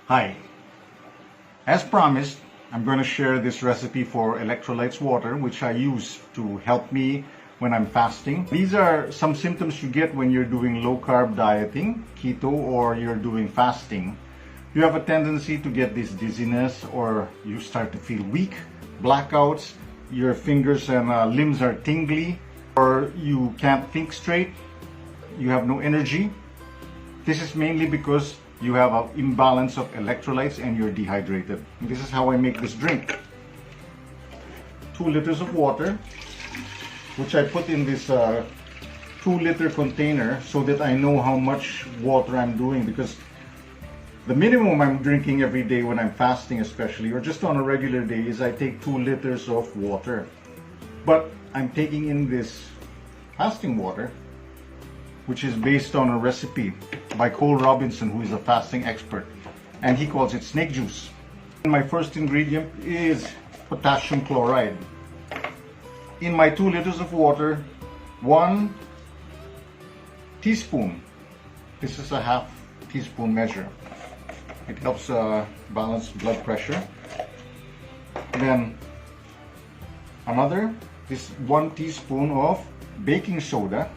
Hi, as promised, I'm going to share this recipe for electrolytes water, which I use to help me when I'm fasting. These are some symptoms you get when you're doing low carb dieting, keto, or you're doing fasting. You have a tendency to get this dizziness, or you start to feel weak, blackouts, your fingers and limbs are tingly, or you can't think straight, you have no energy. This is mainly because you have an imbalance of electrolytes and you're dehydrated. This is how I make this drink. 2 liters of water, which I put in this 2-liter container so that I know how much water I'm doing, because the minimum I'm drinking every day when I'm fasting especially, or just on a regular day, is I take 2 liters of water. But I'm taking in this fasting water, which is based on a recipe by Cole Robinson, who is a fasting expert, and he calls it snake juice. My first ingredient is potassium chloride. In my 2 liters of water, 1 teaspoon. This is a half teaspoon measure. It helps balance blood pressure. Then this 1 teaspoon of baking soda,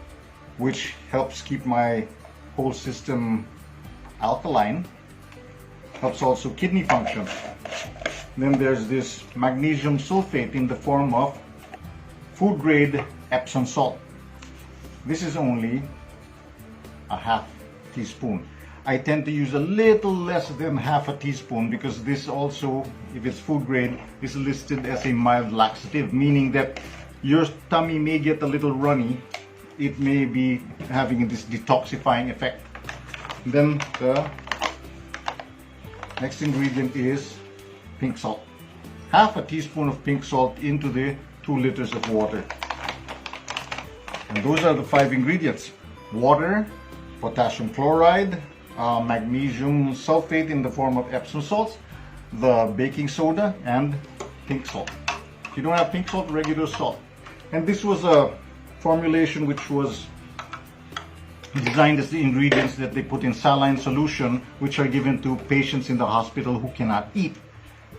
which helps keep my whole system alkaline, helps also kidney function. Then there's this magnesium sulfate in the form of food grade Epsom salt. This is only a half teaspoon. I tend to use a little less than half a teaspoon because this also, if it's food grade, is listed as a mild laxative, meaning that your tummy may get a little runny. It may be having this detoxifying effect. Then the next ingredient is pink salt. Half a teaspoon of pink salt into the 2 liters of water. And those are the 5 ingredients: water, potassium chloride, magnesium sulfate in the form of Epsom salts, the baking soda, and pink salt. If you don't have pink salt, regular salt. And this was a formulation which was designed as the ingredients that they put in saline solution, which are given to patients in the hospital who cannot eat.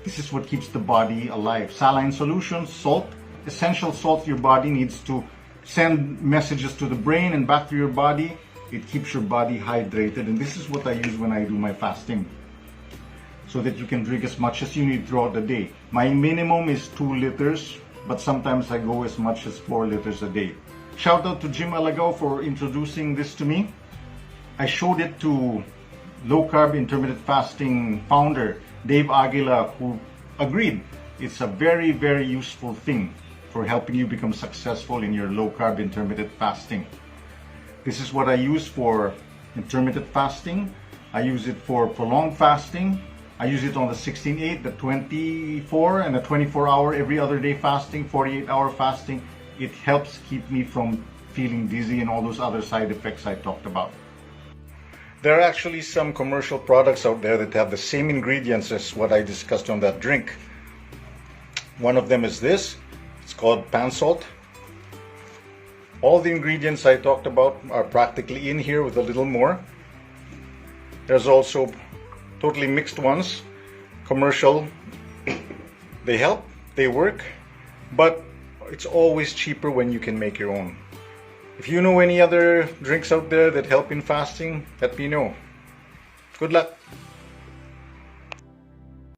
This is what keeps the body alive. Saline solution, salt, essential salt your body needs to send messages to the brain and back to your body. It keeps your body hydrated, and this is what I use when I do my fasting, so that you can drink as much as you need throughout the day. My minimum is 2 liters, but sometimes I go as much as 4 liters a day. Shout out to Jim Alagaw for introducing this to me. I showed it to low carb intermittent fasting founder Dave Aguilar, who agreed it's a very, very useful thing for helping you become successful in your low carb intermittent fasting. This is what I use for intermittent fasting. I use it for prolonged fasting. I use it on the 16/8, the 24 and the 24-hour every other day fasting, 48-hour fasting. It helps keep me from feeling dizzy and all those other side effects I talked about. There are actually some commercial products out there that have the same ingredients as what I discussed on that drink. One of them is this. It's called pan salt. All the ingredients I talked about are practically in here with a little more. There's also totally mixed ones, commercial. They help, they work, but it's always cheaper when you can make your own. If you know any other drinks out there that help in fasting, let me know. Good luck.